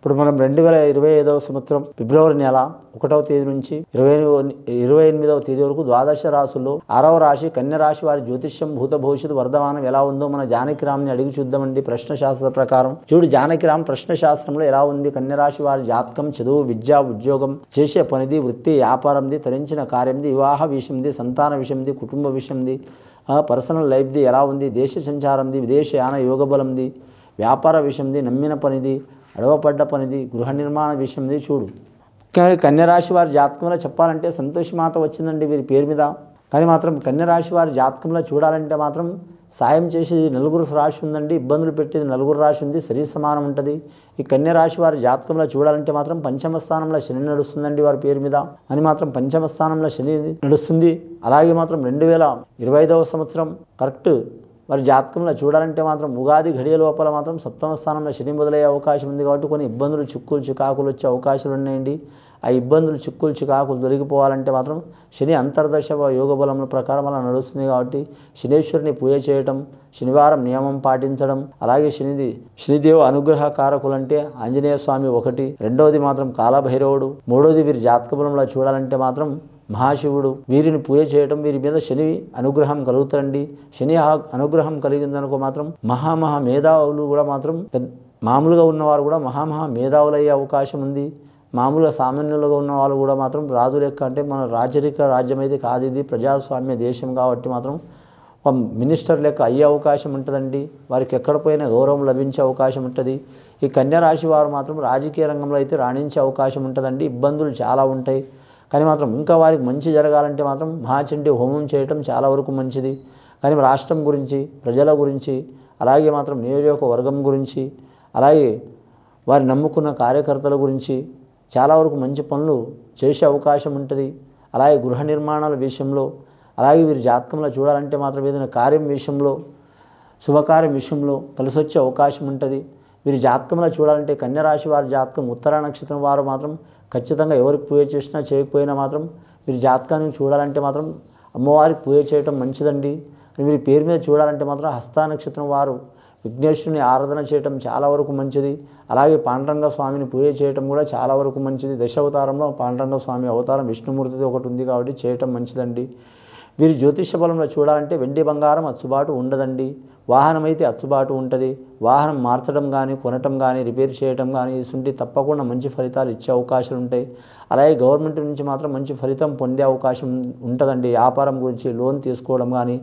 ఇప్పుడు మనం 2025వ సంవత్సరం ఫిబ్రవరి నెల 1వ తేదీ నుంచి 28వ తేదీ వరకు ద్వాదశ రాశుల్లో 6వ రాశి కన్య రాశి వారి జ్యోతిష్యం భూత భవిష్యత్తు వర్ధమానం ఎలా ఉందో మన జానకిరామ్ని అడిగి చూద్దామండి. ప్రశ్న శాస్త్ర ప్రకారం చూడు, జానకిరామ్ ప్రశ్న శాస్త్రంలో ఎలా ఉంది? కన్య రాశి వారి జాతకం, చదువు, విద్య, ఉద్యోగం, చేసే పనిది, వృత్తి, వ్యాపారంది, తరించిన కార్యంది, వివాహ విషయంది, సంతాన విషయంది, కుటుంబ విషయంది, పర్సనల్ లైఫ్ది ఎలా ఉంది, దేశ సంచారంది, విదేశయాన యోగ బలంది, వ్యాపార విషయంది, నమ్మిన పనిది, అడవపడ్డ పనిది, గృహ నిర్మాణ విషయంది. చూడు, కన్యరాశి వారి జాతకంలో చెప్పాలంటే సంతోషమాత వచ్చిందండి వీరి పేరు మీద. కానీ మాత్రం కన్యరాశి వారి జాతకంలో చూడాలంటే మాత్రం సాయం చేసేది నలుగురు రాశి ఉందండి, ఇబ్బందులు పెట్టేది నలుగురు రాశి ఉంది, శరీర సమానం ఉంటుంది. ఈ కన్యరాశి వారి జాతకంలో చూడాలంటే మాత్రం పంచమ స్థానంలో శని నడుస్తుందండి వారి పేరు మీద. అని మాత్రం పంచమ స్థానంలో శని నడుస్తుంది. అలాగే మాత్రం 2025వ సంవత్సరం కరెక్ట్ వారి జాతకంలో చూడాలంటే మాత్రం ఉగాది ఘడియ లోపల మాత్రం సప్తమ స్థానంలో శని మొదలయ్యే అవకాశం ఉంది. కాబట్టి కొన్ని ఇబ్బందులు, చిక్కులు, చికాకులు వచ్చే అవకాశాలు ఉన్నాయండి. ఆ ఇబ్బందులు, చిక్కులు, చికాకులు దొరికిపోవాలంటే మాత్రం శని అంతర్దశ యోగ బలముల ప్రకారం అలా నడుస్తుంది. కాబట్టి శనీశ్వరుని పూజ చేయటం, శనివారం నియమం పాటించడం, అలాగే శనిదేవ అనుగ్రహ కారకులు అంటే ఆంజనేయ స్వామి ఒకటి, రెండవది మాత్రం కాలభైరవుడు, మూడవది వీరి జాతక బలంలో చూడాలంటే మాత్రం మహాశివుడు. వీరిని పూజ చేయడం, వీరి మీద శని అనుగ్రహం కలుగుతారండి. శని అనుగ్రహం కలిగిందనుకో మాత్రం మహామహా మేధావులు కూడా మాత్రం మామూలుగా ఉన్నవారు కూడా మహామహా మేధావులు అయ్యే అవకాశం ఉంది. మామూలుగా సామాన్యులుగా ఉన్న వాళ్ళు కూడా మాత్రం రాజు లెక్క, అంటే మన రాజరిక రాజ్యం అయితే కాదు, ఇది ప్రజాస్వామ్య దేశం కాబట్టి మాత్రం ఒక మినిస్టర్ లెక్క అయ్యే అవకాశం ఉంటుందండి. వారికి ఎక్కడ పోయినా గౌరవం లభించే అవకాశం ఉంటుంది. ఈ కన్యరాశి వారు మాత్రం రాజకీయ రంగంలో అయితే రాణించే అవకాశం ఉంటుందండి. ఇబ్బందులు చాలా ఉంటాయి. కానీ మాత్రం ఇంకా వారికి మంచి జరగాలంటే మాత్రం మహాచండీ హోమం చేయటం చాలా వరకు మంచిది. కానీ రాష్ట్రం గురించి, ప్రజల గురించి, అలాగే మాత్రం నియోజకవర్గం గురించి, అలాగే వారి నమ్ముకున్న కార్యకర్తల గురించి చాలా వరకు మంచి పనులు చేసే అవకాశం ఉంటుంది. అలాగే గృహ నిర్మాణాల విషయంలో, అలాగే వీరి జాతకంలో చూడాలంటే మాత్రం ఏదైనా కార్యం విషయంలో, శుభకార్యం విషయంలో కలిసి వచ్చే అవకాశం ఉంటుంది. వీరి జాతకంలో చూడాలంటే కన్యరాశి వారి జాతకం ఉత్తర నక్షత్రం వారు మాత్రం ఖచ్చితంగా ఎవరికి పూజ చేసినా చేయకపోయినా మాత్రం వీరి జాతకాన్ని చూడాలంటే మాత్రం అమ్మవారికి పూజ చేయటం మంచిదండి. వీరి పేరు మీద చూడాలంటే మాత్రం హస్త నక్షత్రం వారు విఘ్నేశ్వరుని ఆరాధన చేయటం చాలా వరకు మంచిది. అలాగే పాండురంగ స్వామిని పూజ చేయటం కూడా చాలా వరకు మంచిది. దశావతారంలో పాండురంగ స్వామి అవతారం విష్ణుమూర్తిది ఒకటి ఉంది కాబట్టి చేయటం మంచిదండి. వీరి జ్యోతిష బలంలో చూడాలంటే వెండి బంగారం అచ్చుబాటు ఉండదండి. వాహనం అయితే అచ్చుబాటు ఉంటుంది. వాహనం మార్చడం కానీ, కొనటం కానీ, రిపేర్ చేయటం కానీ ఇసుంటి తప్పకుండా మంచి ఫలితాలు ఇచ్చే అవకాశాలు ఉంటాయి. అలాగే గవర్నమెంట్ నుంచి మాత్రం మంచి ఫలితం పొందే అవకాశం ఉంటుందండి. వ్యాపారం గురించి లోన్ తీసుకోవడం కానీ,